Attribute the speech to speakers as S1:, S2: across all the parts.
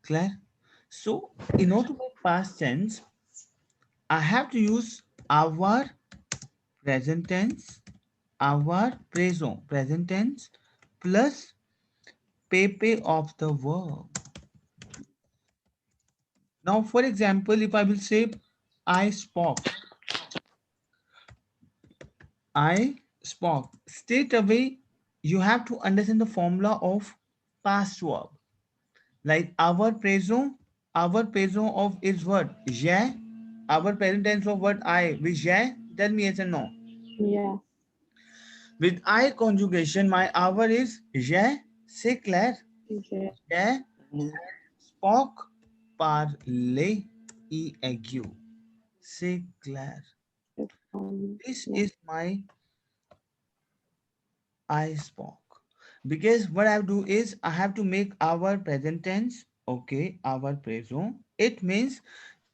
S1: Clear? So in order to make past tense, I have to use our present tense, our present tense plus PP of the verb. Now, for example, if I will say I spoke, I spoke, straight away you have to understand the formula of past verb. Like our present of is what? J'ai. Our present tense of what? I. With j'ai, tell me yes or no.
S2: Yeah.
S1: With I conjugation, my hour is j'ai, c'est clair.
S2: Yeah.
S1: J'ai spoke, parler, et aigu. C'est clair. This
S2: Yeah.
S1: is my I spoke. Because what I do is I have to make our present tense, okay, our present. It means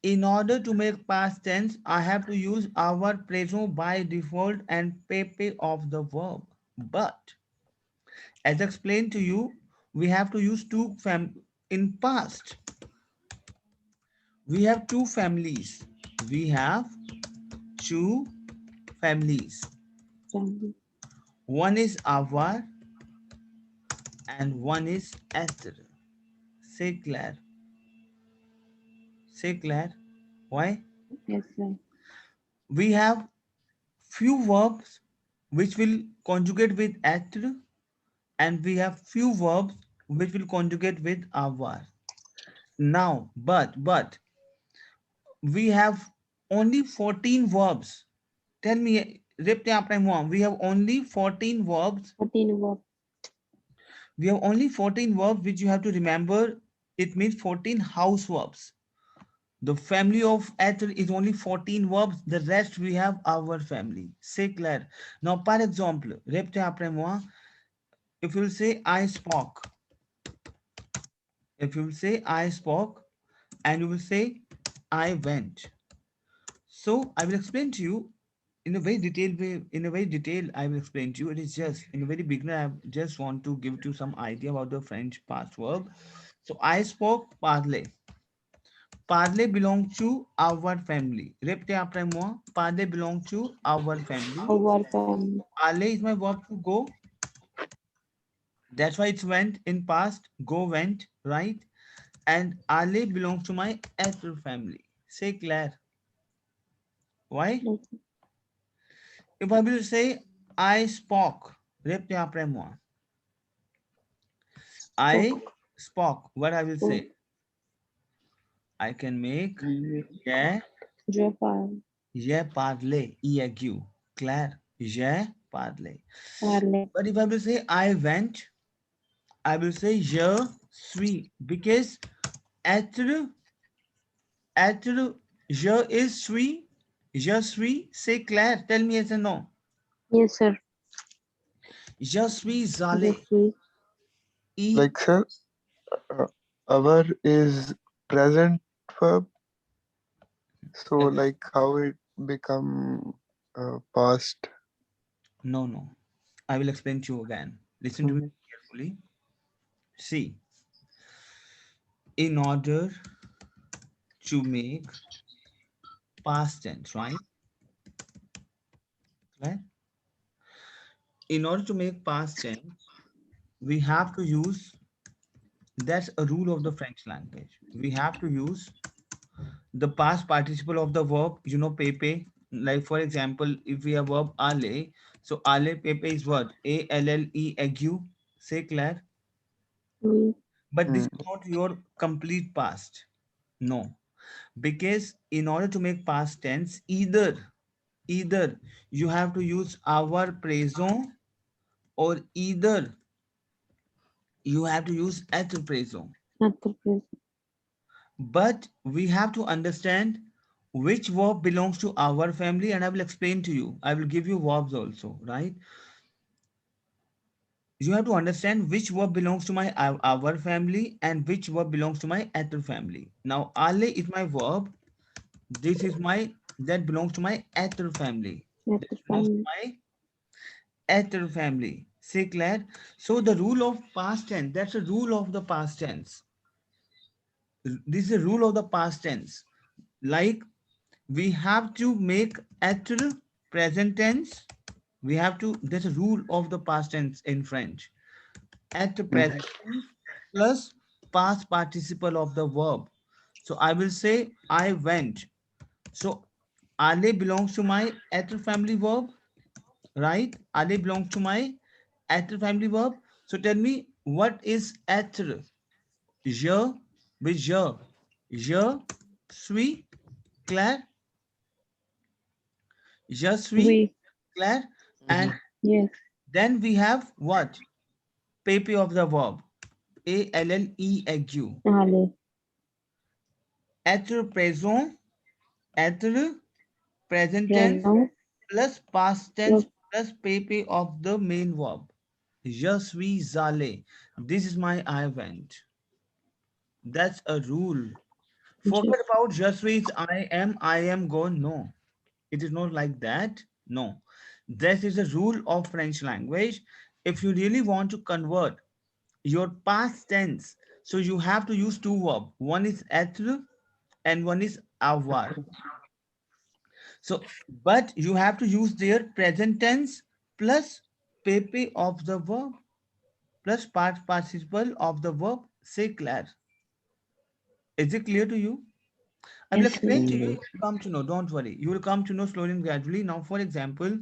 S1: in order to make past tense, I have to use our present by default and PP of the verb. But as explained to you, we have to use in past. We have two families. We have two families.
S2: Family.
S1: One is our and one is Esther. Say Claire. Say Claire. Why?
S2: Yes, sir.
S1: We have few verbs which will conjugate with Esther, and we have few verbs which will conjugate with our. Now, but we have only 14 verbs. Tell me, repte apne muah. We have only 14 verbs.
S2: 14 work.
S1: We have only 14 verbs which you have to remember. It means 14 house verbs. The family of Ethel is only 14 verbs. The rest we have our family. C'est clair. Now, par exemple, repte après moi. If you will say I spoke, if you will say I spoke, and you will say I went. So I will explain to you in a very detailed way. In a very detailed, I will explain to you. It is just in a very beginner. I just want to give you some idea about the French past verb. So I spoke parler. Parler belongs to our family. Répétez après moi. Parler belongs to our family.
S2: Our family.
S1: Aller is my verb to go. That's why it's went in past. Go went, right? And aller belongs to my actual family. Say Claire. Why?
S2: Yes.
S1: If I will say I spoke. Répétez après moi. I
S2: Spoke.
S1: spoke. What I will
S2: Oh,
S1: say? I can make
S3: Ye
S1: yeah,
S2: je parle.
S1: j'ai parlé. EAQ. Claire. J'ai parlé.
S2: Parler.
S1: But if I will say I went, I will say je suis because être je is suis, je suis, c'est clair. Tell me yes or no.
S2: Yes, sir.
S1: Je suis
S2: Je
S1: allé.
S2: suis.
S1: E,
S3: like sir, uh, our is present verb. So like how it become past.
S1: no, no. I will explain to you again. Listen to me
S3: Mhm.
S1: carefully. See, in order to make past tense, right? Right? In order to make past tense, we have to use, that's a rule of the French language. We have to use the past participle of the verb, pepe. Like for example, if we have verb ale, so ale pepe is what? A-L-L-E, ague, say Claire.
S2: Oui.
S1: But this
S3: Mm.
S1: is not your complete past. No. Because in order to make past tense, either you have to use our present or either you have to use être present.
S2: Notre present.
S1: But we have to understand which verb belongs to our family, and I will explain to you. I will give you verbs also, right? You have to understand which verb belongs to my our family and which verb belongs to my other family. Now, ale is my verb. This is my that belongs to my other family. That
S2: Notre
S1: belongs to
S2: family.
S1: my other family. Say clear. So the rule of past tense. That's the rule of the past tense. This is a rule of the past tense. Like we have to make être present tense. We have to, there's a rule of the past tense in French. Être
S3: Mhm.
S1: present tense plus past participle of the verb. So I will say I went. So aller belongs to my être family verb, right? Aller belongs to my être family verb. So tell me what is être? Je with je. Je suis Claire. Je suis
S2: Oui.
S1: Claire. And
S3: Mhm.
S2: Yes.
S1: then we have what? PP of the verb. ALLE.
S2: Allez.
S1: Être présent, être present tense
S2: Présent.
S1: plus past tense
S2: Plus.
S1: plus PP of the main verb. Je suis allé. This is my I went. That's a rule.
S2: Je.
S1: Forget about je suis, I am gone. No, it is not like that. No, this is a rule of French language. If you really want to convert your past tense, so you have to use two verbs. One is être and one is avoir. So, but you have to use their present tense plus PP of the verb plus past participle of the verb. Say clair. Is it clear to you? I will
S2: Yes, sir.
S1: explain to you. You
S3: Yes.
S1: will come to know. Don't worry. You will come to know slowly and gradually. Now, for example,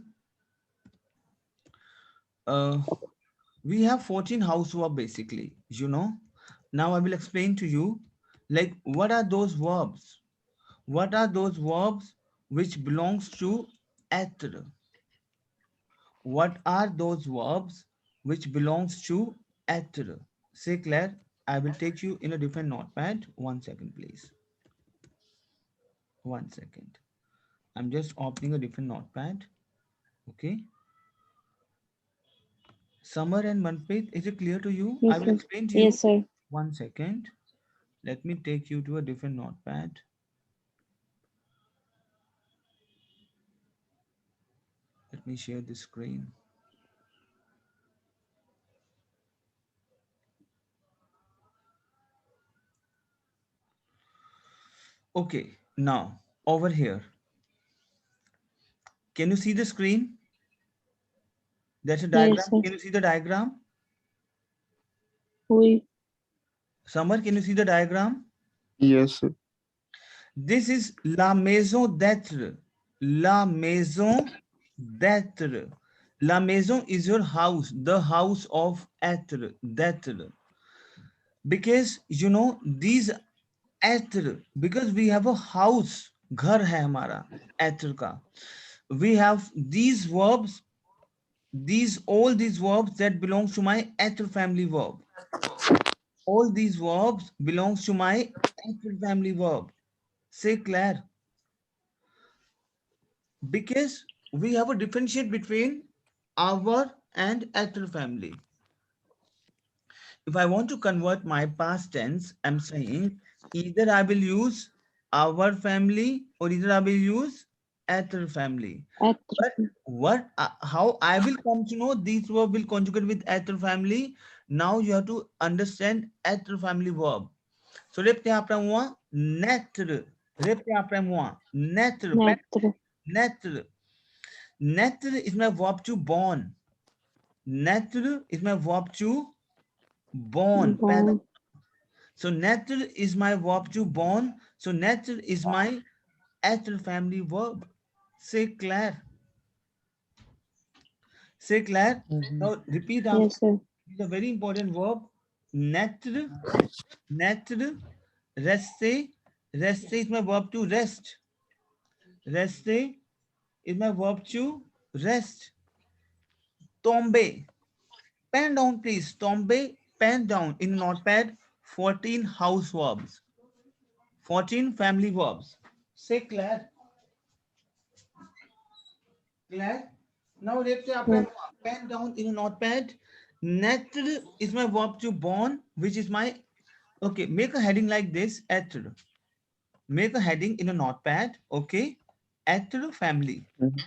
S1: uh, we have 14 housework basically. Now I will explain to you, like what are those verbs? What are those verbs which belongs to être? What are those verbs which belongs to être? Say Claire, I will take you in a different notepad. 1 second, please. 1 second. I'm just opening a different notepad. Okay. Summer and Manpreet, is it clear to you? I
S2: Yes,
S1: will
S2: sir.
S1: explain to you.
S2: Yes, sir.
S1: 1 second. Let me take you to a different notepad. Let me share the screen. Okay, now over here. Can you see the screen? That's a
S2: Yes,
S1: diagram.
S2: sir.
S1: Can you see the diagram?
S2: Oui.
S1: Summer, can you see the diagram?
S3: Yes, sir.
S1: This is la maison d'être. La maison d'être. La maison is your house, the house of être, d'être. Because these être, because we have a house, घर है हमारा, être का. We have these verbs, all these verbs that belongs to my être family verb. All these verbs belongs to my être family verb. Say Claire. Because we have a differentiate between our and être family. If I want to convert my past tense, I'm saying either I will use our family or either I will use être family. But
S2: Être.
S1: how I will come to know these verb will conjugate with être family. Now you have to understand être family verb. So répétez après moi, naître. Répétez après moi, naître.
S2: Naître.
S1: Naître. Naître is my verb to born. Naître is my verb to born. पैदा.
S2: Bon.
S1: So naître is my verb to born. So naître is my être family verb. Say Claire. Say Claire.
S3: Mhm.
S1: Now repeat after.
S2: Yes, sir.
S1: It's a very important verb. Naître. Naître. Rester. Rester is my verb to rest. Rester is my verb to rest. Tomber. Pen down, please. Tombe, pen down in notepad. 14 house verbs. 14 family verbs. Say Claire. Claire. Now let's say
S2: Yes.
S1: pen down in a notepad. Naître is my verb to born, which is my, okay, make a heading like this. Être. Make a heading in a notepad. Okay. Être family.
S3: Mhm.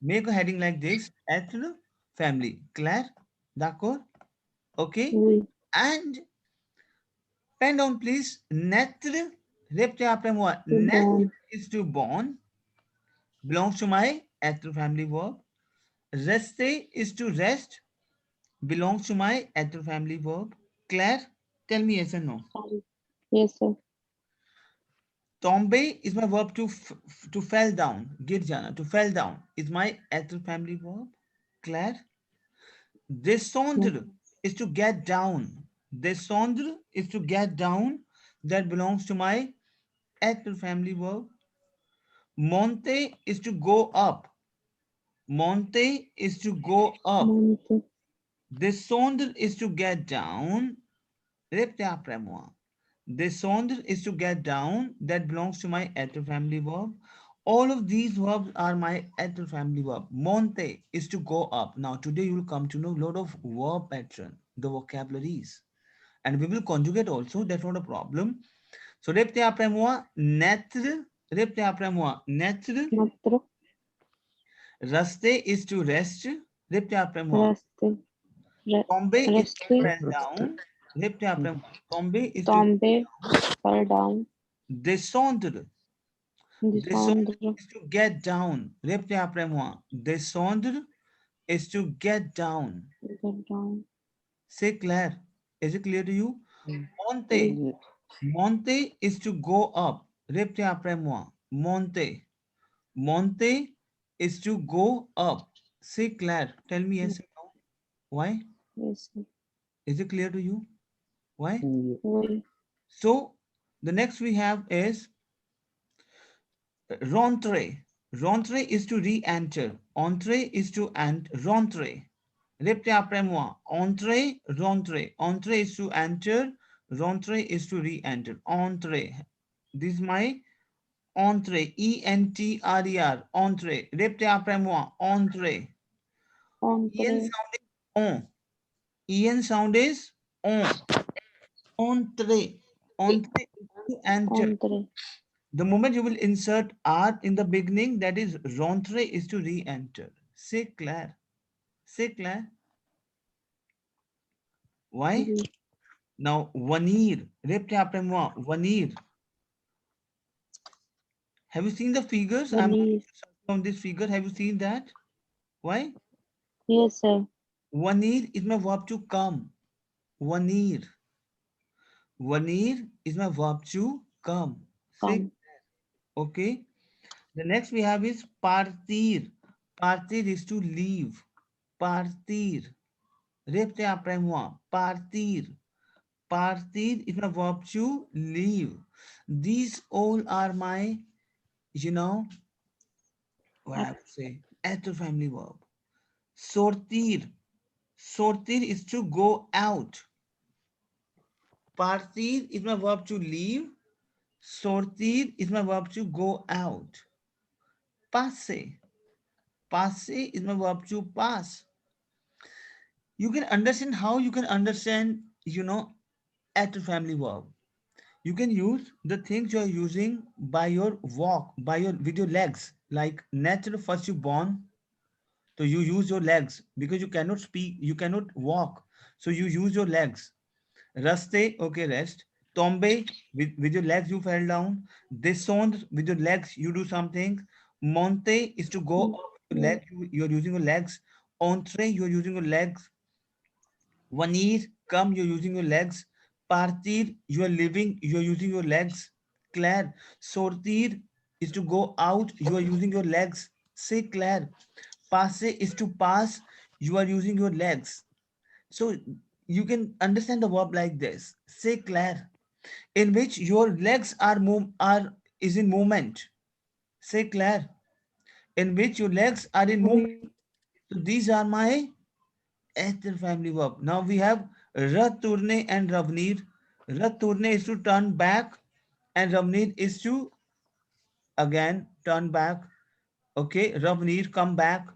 S1: Make a heading like this. Être family. Claire. D'accord? Okay.
S2: Oui.
S1: And Pen down, please. Naître. Répétez après moi.
S2: To
S1: Naître
S2: born.
S1: is to born. Belongs to my être family verb. Rester is to rest. Belongs to my être family verb. Claire, tell me yes or no.
S2: Sorry. Yes, sir.
S1: Tomber is my verb to to fell down. Gir jana, to fell down is my être family verb. Claire.
S2: Yes.
S1: Descendre is to get down. Descendre is to get down. That belongs to my être family verb. Monte is to go up. Monte is to go up.
S2: Monte.
S1: Descendre is to get down. Répétez après moi. Descendre is to get down. That belongs to my être family verb. All of these verbs are my être family verb. Monte is to go up. Now today you will come to know a lot of verb pattern, the vocabularies. And we will conjugate also. That's not a problem. So répétez après moi. Naître. Répétez après moi. Naître.
S2: Natra.
S1: Rester is to rest. Répétez après moi.
S2: Raste.
S1: Tomber is to
S2: Raste.
S1: fall down. Répétez après moi. Tomber is to
S2: Tombe. Fall down.
S1: descendre. Descendre
S2: Descendre.
S1: is to get down. Répétez après moi. Descendre is to get down.
S2: Get down.
S1: C'est clair. Is it clear to you? Monte.
S2: Yes.
S3: Yeah.
S1: Monte is to go up. Répétez après moi. Monte. Monte is to go up. C'est clair. Tell me yes or no. Why?
S2: Yes, sir.
S1: Is it clear to you? Why?
S3: Yeah.
S2: Oui.
S1: So the next we have is rentrer. Rentrer is to re-enter. Entrer is to rentrer. Répétez après moi. Entrer, rentrer. Entrer is to enter. Rentrer is to re-enter. Entrer. This is my entrer. E-N-T-R-E-R. Entrer. Répétez après moi. Entrer. En
S2: Entre.
S1: sound is on. En sound is on. Entrer. Entrer is to enter.
S2: Entre.
S1: The moment you will insert R in the beginning, that is rentrer is to re-enter. C'est clair. C'est clair. Why?
S2: Oui.
S1: Now, venir. Répétez après moi. Venir. Have you seen the figures? I'm going
S2: Venir.
S1: to start from this figure. Have you seen that? Why?
S2: Yes, sir.
S1: Venir is my verb to come. Venir. Venir is my verb to come. Say,
S2: Come.
S1: okay. The next we have is partir. Partir is to leave. Partir. Répétez après moi. Partir. Partir is my verb to leave. These all are my, what I would say, être family verb. Sortir. Sortir is to go out. Partir is my verb to leave. Sortir is my verb to go out. Passer. Passer is my verb to pass. You can understand how you can understand, être family verb. You can use the things you are using by your walk, with your legs. Like natural first you born, so you use your legs because you cannot speak, you cannot walk. So you use your legs. Raste, okay, rest. Tombe, with your legs you fell down. Descendre, with your legs you do something. Monte is to go up with your
S2: Yes.
S1: legs, you're using your legs. Entre, you're using your legs. Venir, come, you're using your legs. Partir, you are living, you are using your legs. Claire, sortir is to go out, you are using your legs. Say Claire. Passe is to pass, you are using your legs. So you can understand the verb like this. Say Claire, in which your legs is in movement. Say Claire, in which your legs are in movement.
S2: Oui.
S1: So these are my être family verb. Now we have retourner and revenir. Retourner is to turn back and revenir is to again turn back. Okay, revenir, come back.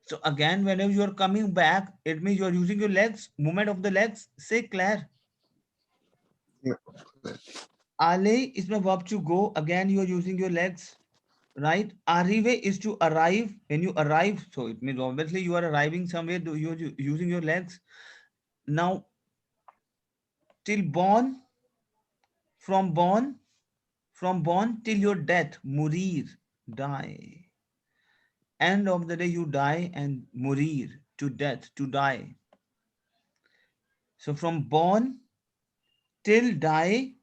S1: So again, whenever you are coming back, it means you are using your legs, movement of the legs. Say Claire.
S3: Yeah.
S1: Aller is my verb to go. Again, you are using your legs, right? Arrive is to arrive. When you arrive, so it means obviously you are arriving somewhere, you are using your legs. Now, till born, From born, from born till your death, murir, die. End of the day, you die, and murir, to death, to die. So from born till die,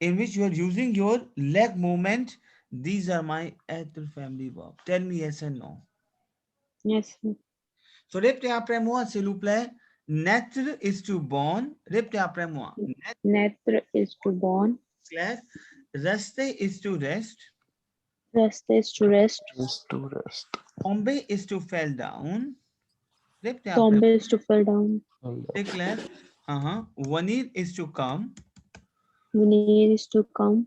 S1: in which you are using your leg movement, these are my ether family verb. Tell me yes and no.
S2: Yes, sir.
S1: So repete après moi, s'il vous plaît. Naître is to born. Repete après moi. Naître,
S2: Netra is to born.
S1: clair. Rester is to rest.
S2: Rest is to rest.
S3: Is to rest.
S1: Tomber is to fell down. Repete après.
S2: Tombe is to fall down.
S1: C'est clair. Venir is to come.
S2: Venir is to come.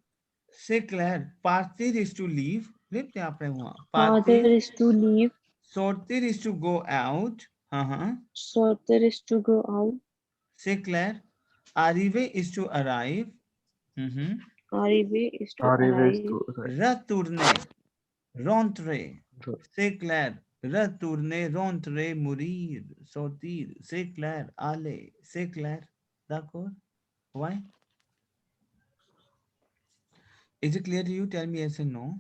S1: C'est clair. Partir is to leave. Repete après moi.
S2: Father
S1: Partir.
S2: is to leave.
S1: Sortir is to go out.
S2: Sorter is to go out.
S1: C'est clair. Arriver is to arrive.
S2: Arrive is to
S3: Arrive is
S2: arrive.
S3: to rest.
S1: Retourner. Rentrer. C'est clair. Retourner, rentrer, mourir, sortir. C'est clair. Aller. C'est clair. D'accord? Why? Is it clear to you? Tell me yes and no.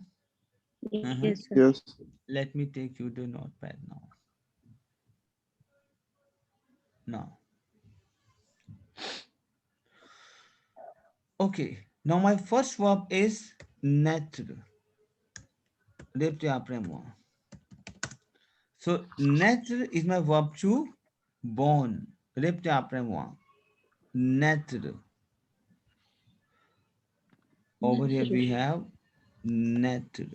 S2: Yes, sir.
S3: Yes.
S1: Let me take you to notepad now. Now. Okay. Now my first verb is naître. Repetez après moi. So naître is my verb to born. Repetez après moi. Naître. Over here we have naître.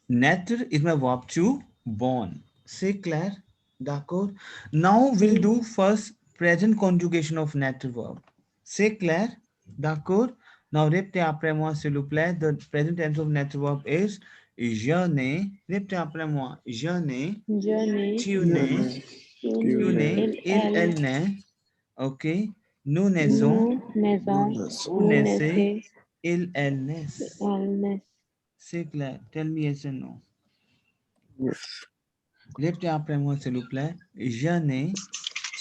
S1: Naître is my verb to born. C'est clair? D'accord? Now we'll do first present conjugation of naître verb. C'est clair? D'accord? Now répétez après moi s'il vous plaît. The present tense of naître verb is je n'ai. Répétez après moi. Je n'ai.
S2: Je n'ai.
S1: Tu n'es. Tu n'es. Elle n'est. Ok? Nous naissons.
S2: Nous naissons.
S1: Vous
S2: Nous
S1: naissez.
S2: naissez.
S1: Elle naissent.
S2: Elle naissent.
S1: C'est clair. Tell me yes and no.
S3: Yes.
S1: Répétez après moi, s'il vous plaît. Je n'ai,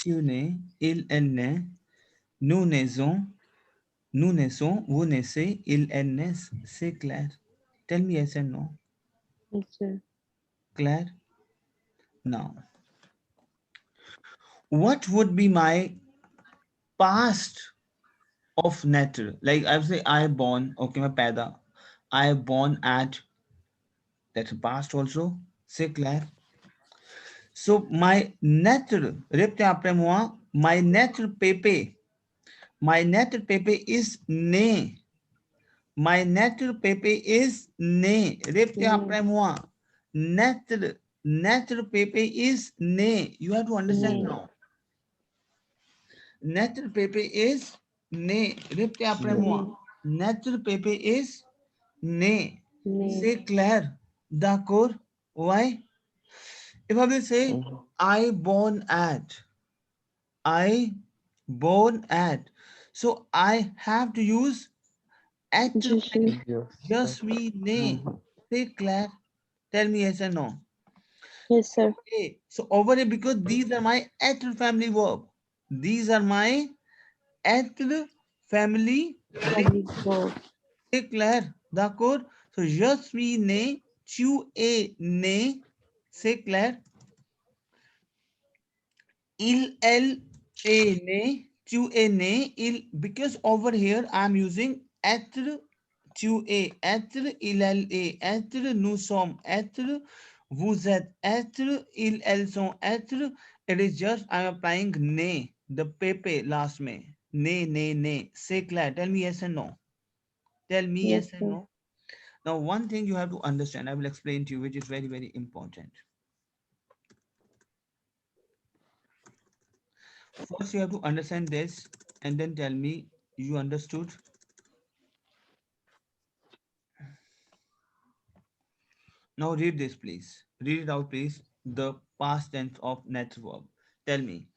S1: tu n'es, elle naît, nous naissons, vous naissez, elles naissent. C'est clair. Tell me yes and no.
S2: Yes, sir.
S1: Clair? Now, what would be my past of nature? Like I would say, I born, okay, मैं पैदा. I born at, that's past also. C'est clair? So my nature, répétez après moi, my nature Pepe. My nature Pepe is né. My nature Pepe is né. Répétez après moi. Nature Pepe is né. You have to understand
S2: Né.
S1: now. Nature Pepe is né. Répétez après moi. Nature Pepe is né.
S2: Né.
S1: C'est clair. D'accord? Why? If I will say, I born at. I born at. So I have to use at.
S2: Je suis.
S3: Yes.
S1: Je suis né. C'est clair. Tell me yes or no.
S2: Yes, sir.
S1: Okay. So over here, because these are my at family verb. These are my at family.
S2: Family verb.
S1: C'est clair. D'accord. So je suis né. Tu es né. C'est clair. Il, elle est né. Tu es né. Il, because over here I'm using être. Tu es être, il, elle est être, nous sommes être, vous êtes être, ils, elles sont être. It is just I'm applying ne, the pepe last में. Ne. C'est clair. Tell me yes and no. Tell me yes,
S2: Yes,
S1: and
S2: sir.
S1: no. Now one thing you have to understand, I will explain to you, which is very, very important. First you have to understand this and then tell me you understood. Now read this, please. Read it out, please. The past tense of net verb. Tell me.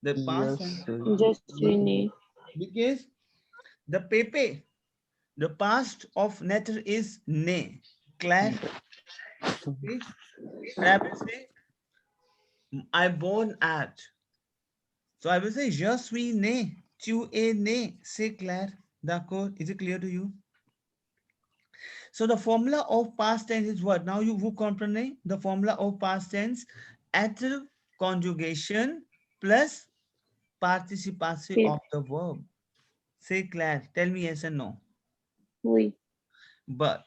S1: The past
S3: Yes.
S1: tense.
S2: Je suis né.
S1: Because the pepe, the past of netter is ne. Claire. Okay. And I will say, I born at. So I will say, je suis né. Tu es né. C'est clair. D'accord? Is it clear to you? So the formula of past tense is what? Now you vous comprenez? The formula of past tense, être conjugation plus participe
S2: Yes.
S1: of the verb. Say Claire, tell me yes and no.
S2: Oui.
S1: But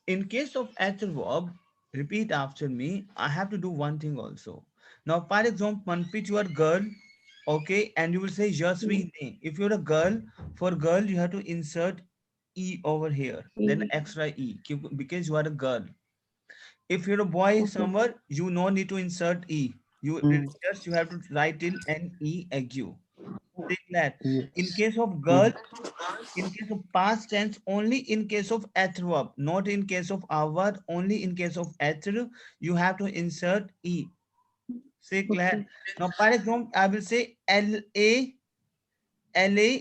S1: in case of être verb, repeat after me. I have to do one thing also. Now, for example, Manpreet, you are girl, okay, and you will say je
S2: Mm.
S1: suis né. If you're a girl, for girl you have to insert e over here, then
S2: E.
S1: extra e, because you are a girl. If you're a boy
S2: Okay.
S1: somewhere, you no need to insert e. You
S3: Mm,
S1: just you have to write in an e egu. Take that. In
S3: yes.
S1: case of girl,
S3: Mm,
S1: in case of past tense, only in case of verb, not in case of our, only in case of ether, you have to insert e. Say clear.
S2: Okay.
S1: Now, for example, I will say LA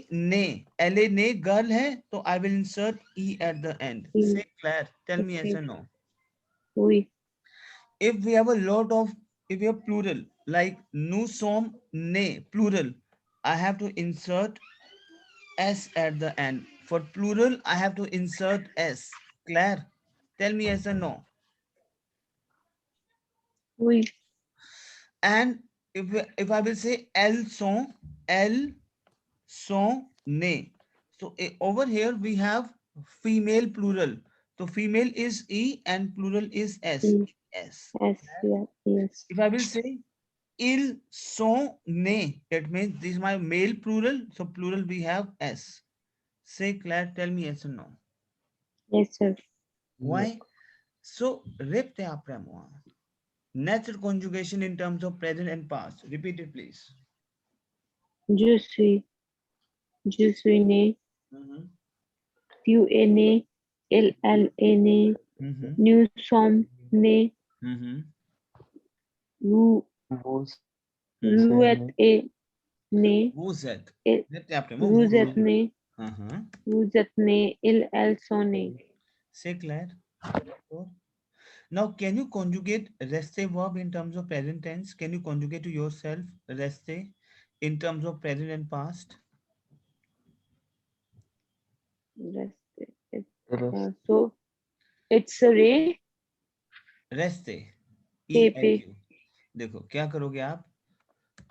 S1: ne girl hai, so I will insert e at the end.
S2: E.
S1: Say clear. Tell me yes
S2: Okay.
S1: or no.
S2: Oui.
S1: If we have a lot of, if we have plural, like nous sommes ne, plural, I have to insert S at the end. For plural, I have to insert S. Claire, tell me yes or no.
S2: Oui.
S1: And if I will say elles sont nées. So over here we have female plural. So female is E and plural is S.
S2: E.
S1: S.
S2: S. Yeah. Yes.
S1: If I will say ils sont nés, it means this is my male plural. So plural we have S. Say Claire, tell me yes or no.
S2: Yes, sir.
S3: yeah.
S1: Why? So repte apre moi. Natural conjugation in terms of present and past. Repeat it, please.
S2: Je suis. Je suis né.
S1: Mhm,
S2: Tu es né. Elle est née.
S1: mhm,
S2: Nous sommes nés.
S1: mhm,
S2: Vous,
S3: Vous
S1: mhm.
S2: vous êtes
S3: aimez.
S2: né.
S1: Vous êtes.
S2: Et
S1: Repte après moi.
S2: vous
S1: Vous
S2: êtes
S1: êtes.
S3: Vous
S2: né.
S1: Uh-huh.
S2: Vous êtes né. Elles sont nées.
S1: Say Claire. D'accord. Now, can you conjugate reste verb in terms of present tense? Can you conjugate to yourself reste in terms of present and past?
S2: Reste.
S3: reste.
S2: So it's a ray.
S1: Reste. E L
S2: Pepe.
S1: U. देखो क्या करोगे आप?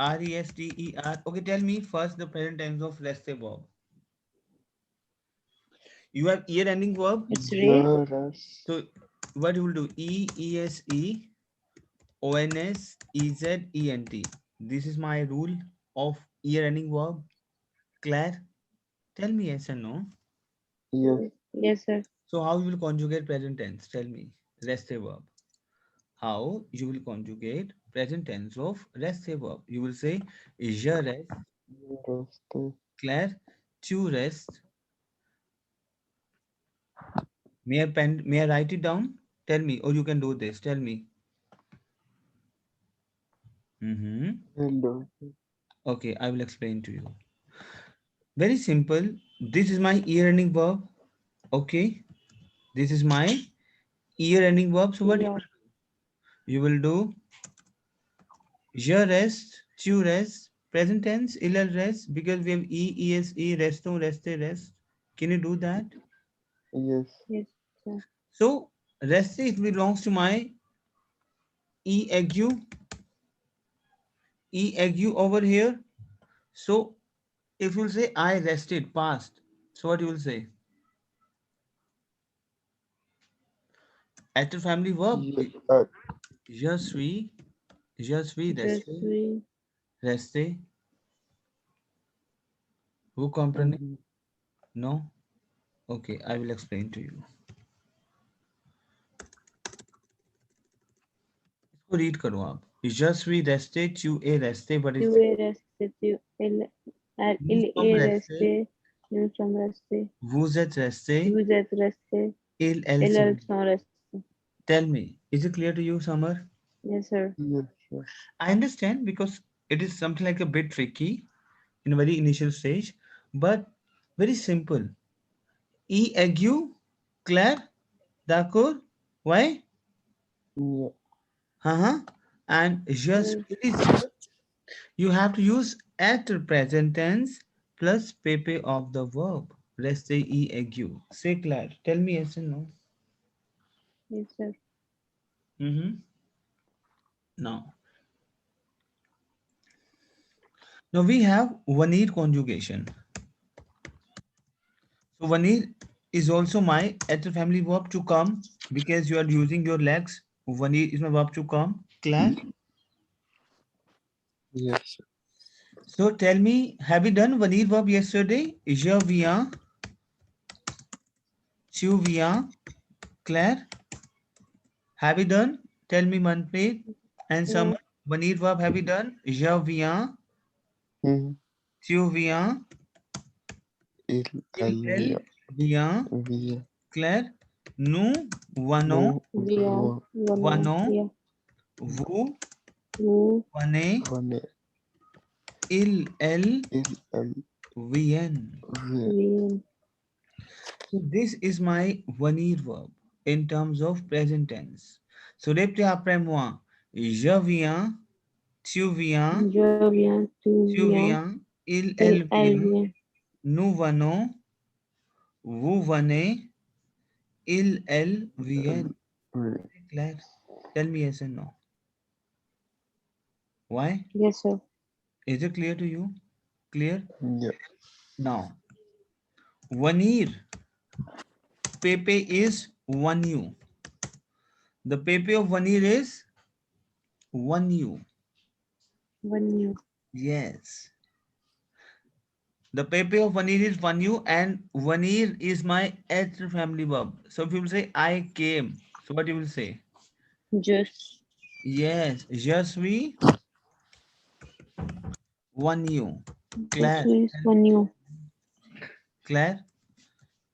S1: R E S T E R. Okay, tell me first the present tense of reste verb. You have ear ending verb.
S2: It's ray.
S3: Je reste.
S1: So what you will do? E E S E O N S E Z E N T. This is my rule of ear ending verb. Claire, tell me yes and no.
S3: Yes.
S2: Yes, sir.
S1: So how you will conjugate present tense? Tell me. Reste verb. How you will conjugate present tense of reste verb? You will say je reste.
S3: Je reste.
S1: Claire, tu restes. May I write it down? Tell me, or you can do this. Tell me. Mm-hmm.
S3: Hello.
S1: Okay, I will explain to you. Very simple. This is my ear ending verb. Okay. This is my ear ending verb. So what
S2: Yeah.
S1: you will do? Je reste, tu restes. Present tense, il elle reste, because we have e, resto, reste, rest. Can you do that?
S3: Yes.
S2: Yes, sir.
S1: So reste it belongs to my e agu, over here. So if you say I rested past, so what you will say? Active family verb.
S3: Je, ah,
S1: Je suis,
S2: Je
S1: resté,
S2: suis.
S1: resté. Vous comprenez?
S3: mhm.
S1: No? Okay, I will explain to you. इसको read करो आप. Je suis resté, tu es resté, but
S2: Tu
S1: it's
S2: es resté.
S1: nous
S2: Il
S1: sommes
S2: est
S1: restés,
S2: resté. Nous sommes restés.
S1: vous êtes restés,
S2: Vous êtes restés.
S1: elles sont.
S2: Elles sont restés.
S1: Tell me, is it clear to you, Summer?
S2: Yes, sir.
S3: Yes. Sir.
S1: I understand because it is something like a bit tricky in a very initial stage, but very simple. E agu, Claire, d'accord? Why?
S3: Yeah.
S1: Uh-huh. And just
S2: Yes.
S1: it is just you have to use at present tense plus PP of the verb. Rester e aigu. Say Claire. Tell me yes and no.
S2: Yes, sir.
S1: Mm-hmm. Now, now we have vanir conjugation. So vanir is also my at family verb to come because you are using your legs. Vanir is my verb to come. Claire.
S3: Yes.
S1: So tell me, have you done vanir verb yesterday? Je viens, tu viens. Claire, have you done? Tell me, Manpreet and some
S2: No.
S1: vanir verb have you done? Je viens,
S3: Mm-hmm.
S1: tu viens,
S3: Elle
S1: il vient.
S3: vient.
S1: Claire, nous venons,
S3: Nous
S2: Yeah. One.
S1: venons,
S2: Yeah.
S1: vous
S2: Who.
S1: venez,
S3: venez.
S1: elles
S3: Elle
S1: viennent.
S3: vient.
S2: We.
S1: So this is my vanir verb in terms of present tense. So répétez après moi. Je viens, tu viens,
S2: Je viens. Tu
S1: tu
S2: viens.
S1: viens,
S2: Il.
S1: elle
S2: Elle
S1: vient,
S2: vient.
S1: nous venons, vous venez, elles viennent.
S3: Oui.
S1: Claire, tell me yes and no. Why?
S2: Yes, sir.
S1: Is it clear to you? Clear?
S3: Yeah.
S1: Now, vanir, Pepe is one you. The Pepe of vanir is one you.
S2: One you.
S1: Yes. The Pepe of vanir is one you and vanir is my H family verb. So if you will say I came, so what you will say?
S2: Just.
S1: Yes, je suis one you.
S2: Just
S1: Claire,
S2: is one you.
S1: Claire,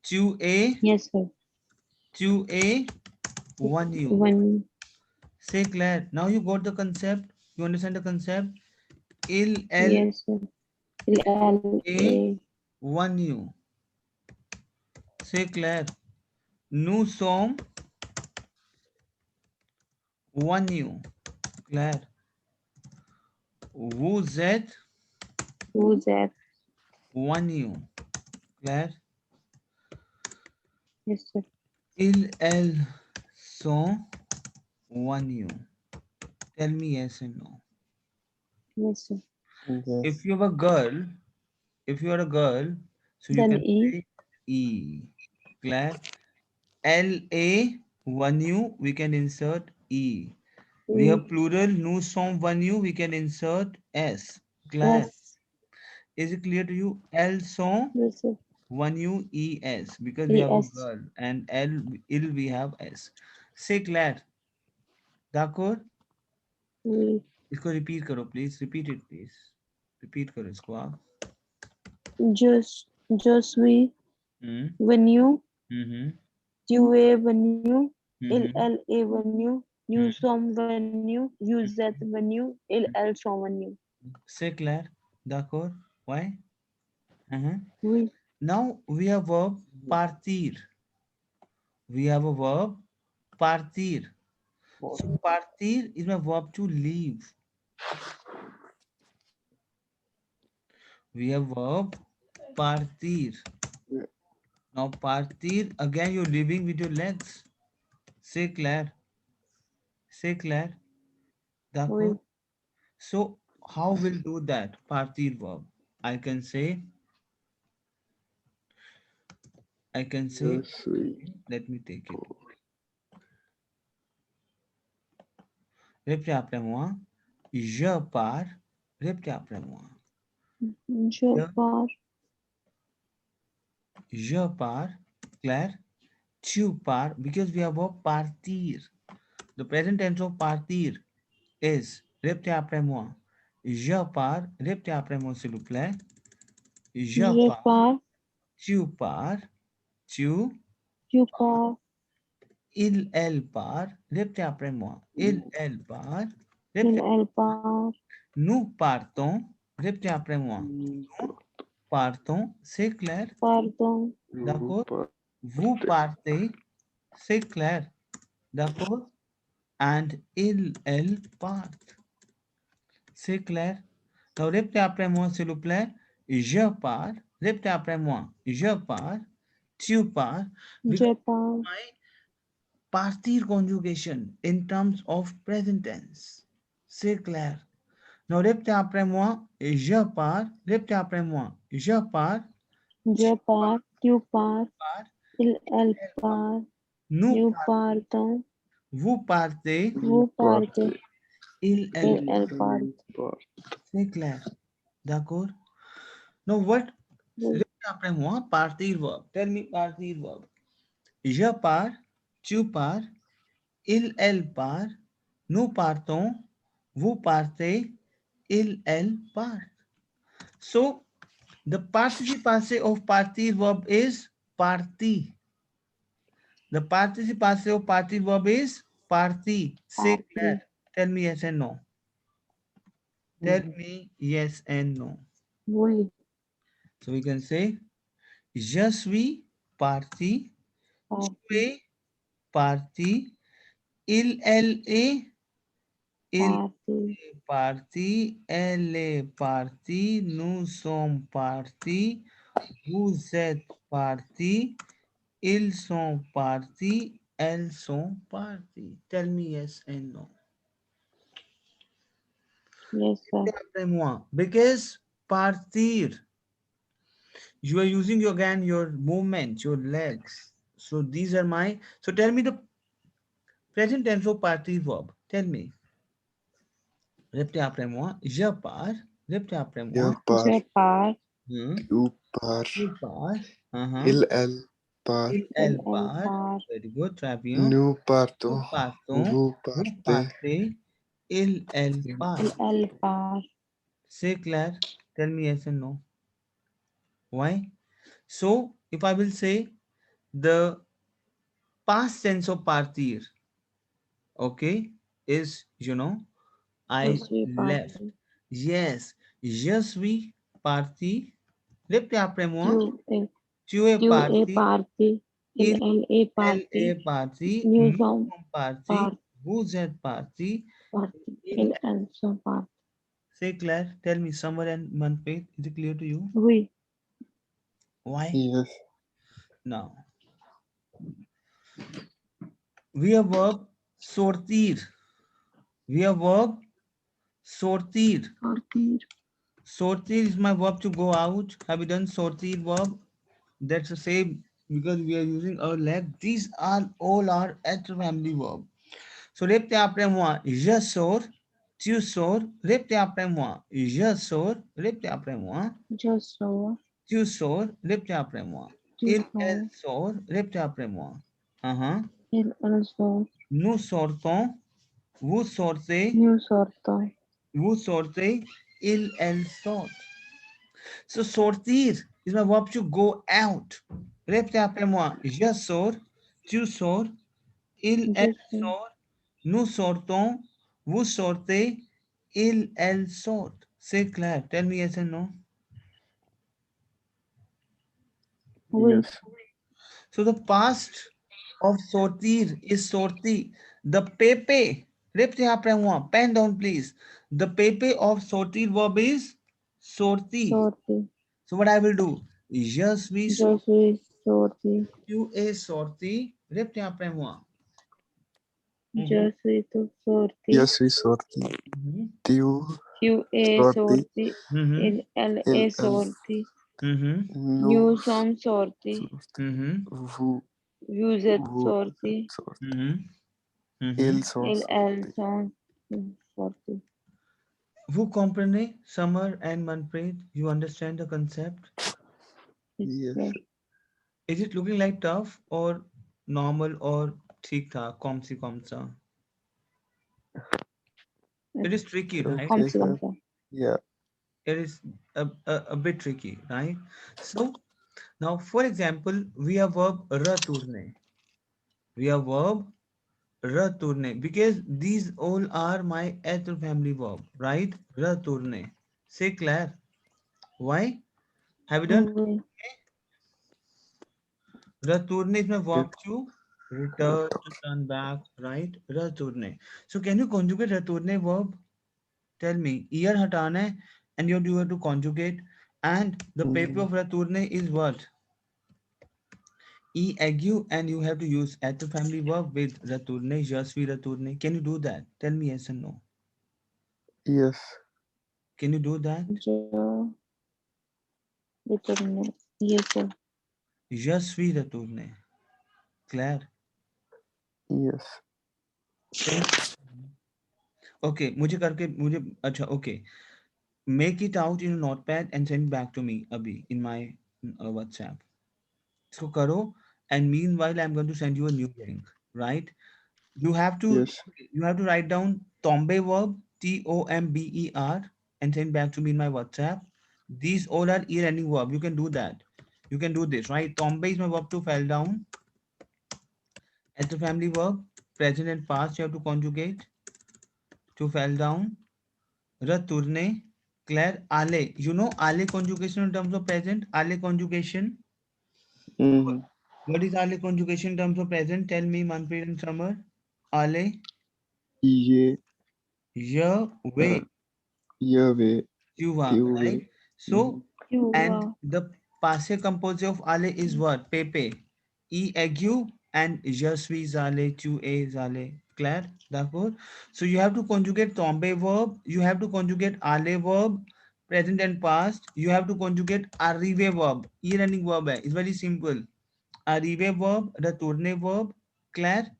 S1: tu es,
S2: Yes, sir.
S1: one you.
S2: One.
S1: Say Claire, now you got the concept. You understand the concept? Elle
S2: Yes, sir. Il. L.
S1: est
S2: A.
S1: one you. Say Claire, nous sommes one you. Claire, vous êtes
S2: Who's that?
S1: one you. Claire,
S2: Yes, sir.
S1: elles sont one you. Tell me yes and no.
S2: Yes, sir.
S3: Yes.
S1: If you have a girl, if you are a girl, so you
S2: Then
S1: can
S2: E.
S1: say E. Claire, LA one you, we can insert E. We
S2: E.
S1: have plural, nous sommes one you, we can insert S. Claire,
S2: S.
S1: is it clear to you? Elles sont
S2: Yes, sir.
S1: one U E S because we
S2: E.
S1: have a
S2: S.
S1: girl and L ill we have S. Say Claire, d'accord?
S2: We.
S1: इसको repeat करो please. Repeat it please. Repeat करो इसको आप.
S2: Just we.
S1: Hmm
S2: When you.
S1: Hmm
S2: Tu es venu. Il.
S1: Hmm
S2: Elle est venu. Nous
S1: hmm.
S2: sommes venus. Vous êtes venus. Ils. Elles sont venus.
S1: Say Claire, d'accord? Why? Uh-huh.
S2: Oui.
S1: Now we have verb partir. We have a verb partir. So partir is my verb to leave. We have verb partir. Now partir again you're leaving with your legs. Say Claire. Say Claire. D'accord.
S2: Oui.
S1: So how will do that partir verb? I can say
S3: Je suis.
S1: let me take it. Répétez après moi. Je pars. Répétez après moi.
S2: Je
S1: Je,
S2: pars.
S1: je pars. Claire. Tu pars because we have a partir. The present tense of partir is répétez après moi. Je pars. Répétez après moi s'il vous plaît. Je
S2: Je
S1: pars.
S2: pars.
S1: Tu pars. Tu.
S2: Tu pars.
S1: Elle part. Répétez après moi. Elle part.
S2: Il.
S1: Répétez.
S2: Elle part.
S1: Nous partons. Répétez après moi.
S3: Nous
S1: Nous partons. C'est clair.
S2: Pardon.
S1: D'accord. Vous partez. C'est clair. D'accord. And elle part. C'est clair. Now répétez après moi s'il vous plaît. Je pars. Répétez après moi. Je pars. Tu pars. We
S2: Je
S1: can
S2: pars.
S1: my partir conjugation in terms of present tense. C'est clair. Now répétez après moi. Je pars. Répétez après moi. Je pars.
S2: Je pars. Tu pars.
S1: Pars.
S2: Elle
S1: Elle part.
S2: part.
S1: Nous
S2: Nous
S1: partons.
S2: partons.
S1: Vous partez.
S2: Vous partez.
S3: Parte.
S1: Elle
S2: Elle
S1: part.
S2: part.
S3: Parte.
S1: C'est clair. D'accord? Now what?
S2: Oui.
S1: Répétez après moi. Partir verb. Tell me partir verb. Je pars. Tu pars. Elle part. Nous partons. Vous partez. Elle part. So the participe passé of partir verb is parti. The participe passé of partir verb is parti. Say
S2: Parti.
S1: clair. Tell me yes and no. Tell me yes and no.
S2: Oui.
S1: So we can say je suis parti. Tu
S2: Parti.
S1: es parti. Elle est
S2: Parti.
S1: parti. Elle est partie. Nous sommes partis. Vous êtes partis. Ils sont partis. Elles sont parties. Tell me yes and no.
S2: Yes, sir.
S1: Après moi. Because partir, you are using your again your movement, your legs. So these are my. So tell me the present tense of partir verb. Tell me. Répétez après moi. Je pars. Répétez après
S3: Je
S1: moi.
S3: pars.
S2: Je pars.
S1: Hmm.
S3: Tu pars.
S1: Tu pars.
S3: Elle part.
S1: Elle
S2: Elle
S1: part.
S2: part.
S1: Very good. Très bien.
S3: Nous
S1: Nous
S3: partons.
S1: partons.
S3: Vous
S1: Vous
S3: partez.
S1: partez. Elle part.
S2: Elle part.
S1: C'est clair. Tell me yes and no. Why? So if I will say the past tense of partir, okay, is
S2: Je
S1: I
S2: suis
S1: left.
S2: parti.
S1: Yes, je suis parti. Répétez après moi.
S2: Tu es,
S1: Tu es
S2: tu es
S1: parti.
S2: parti.
S1: Il,
S2: Elle est
S1: elle est
S2: partie.
S1: parti.
S2: Nous
S1: Nous
S2: sommes
S1: sommes partis.
S2: partis.
S1: Vous êtes partis. Il,
S2: Elles sont parties.
S1: c'est clair. Tell me, Summer and Manpreet, is it clear to you?
S2: Oui.
S1: Why?
S3: Yes.
S1: Now, we have verb sortir. We have verb sortir.
S2: Partir.
S1: Sortir is my verb to go out. Have you done sortir verb? That's the same because we are using our leg. These are all our active family verb. So répétez après moi. Je sors. Tu sors. Répétez après moi. Je sors. Répétez après moi.
S2: Je sors.
S1: Tu sors. Répétez après moi.
S2: Tu
S1: Elle
S2: sors.
S1: sort. Répétez après moi. Uh-huh.
S2: Elles sont.
S1: Nous sortons. Vous sortez.
S2: Nous sortons.
S1: Vous sortez. Elle sort. So sortir is my verb to go out. Répétez après moi. Je sors. Tu sors.
S2: Je
S1: Elle
S2: sors.
S1: sort. Nous sortons. Vous sortez. Elle sort. C'est clair. Tell me yes and no.
S2: Oui.
S3: Yes.
S1: So the past of sortir is sorti. The pepe. Répétez après moi. Pen down please. The pepe of sortir verb is sorti.
S2: Sorti.
S1: So what I will do? Je suis
S2: Je
S1: sorti.
S2: suis sorti.
S1: Tu es sorti. Répétez après moi.
S2: Je suis sorti.
S3: Je suis sorti.
S1: Mhm.
S3: Tu
S2: Tu es
S3: sorti.
S2: sorti.
S1: Mhm.
S2: Elle
S3: Elle
S2: est sortie.
S1: Mhm.
S3: nous
S2: Nous sommes sortis.
S3: sorti.
S1: Mhm.
S3: Vous
S2: Vous êtes
S3: vous
S2: sortis.
S3: sorti.
S1: Mhm. Mhm.
S3: Ils sont
S2: Elles
S3: sortis.
S2: sont sorties.
S1: Vous comprenez, Summer and Manpreet? You understand the concept?
S3: Yes.
S2: Yes.
S1: Is it looking like tough or normal or ठीक था, कौन सा? It is tricky, right?
S2: Comme
S3: Okay,
S2: ça, comme
S3: sir.
S2: ça.
S3: Yeah.
S1: It is a bit tricky, right? So now, for example, we have verb retourner. We have verb retourner because these all are my être family verb, right? Retourner. C'est clair. Why? Have you done?
S2: Oui.
S1: Retourner is my verb
S3: It
S1: to return, to turn back, right? Retourner. So can you conjugate retourner verb? Tell me. Ear हटाना है and you have to conjugate And the paper of retourner is what? E ague, and you have to use at the family verb with retourner, je suis retourné. Can you do that? Tell me yes or no.
S3: Yes.
S1: Can you do that?
S2: Je retourne. Yes, sir.
S1: Je suis retourné. Claire.
S3: Yes.
S1: Same. Okay, मुझे करके मुझे अच्छा okay. Make it out in a notepad and send back to me अभी in my WhatsApp. इसको करो, and meanwhile I'm going to send you a new link, right? You have to
S3: Yes.
S1: you have to write down tombe verb, Tomber, and send back to me in my WhatsApp. These all are e-learning verb. You can do that. You can do this, right? Tombe is my verb to fell down. As the family verb, present and past you have to conjugate to fell down. Retourne, Claire, ale. You know ale conjugation in terms of present? Ale conjugation.
S3: Mm-hmm.
S1: What is ale conjugation in terms of present? Tell me, Manpreet and Summer. Ale,
S3: Ye,
S1: ya,
S3: uh,
S1: way,
S3: Yahweh,
S1: yuva,
S3: Yahweh.
S1: right?
S3: Mm-hmm.
S1: So,
S2: You
S1: and
S2: are.
S1: the passive composite of ale is what? Pepe. E ague and je suis allé, tu es allé. Claire, d'accord? So you have to conjugate tombe verb, you have to conjugate ale verb, present and past, you have to conjugate arrive verb. E running verb hai. It's very simple. Arrive verb, retourne verb. Claire,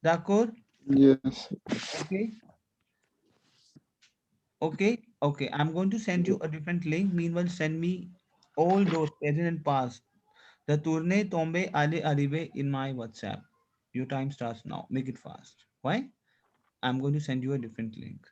S1: d'accord?
S3: Yes.
S1: Okay. Okay, okay. I'm going to send you a different link. Meanwhile, send me all those present and past. The tourne tombe ale arrive in my WhatsApp. Your time starts now. Make it fast. Why? I'm going to send you a different link.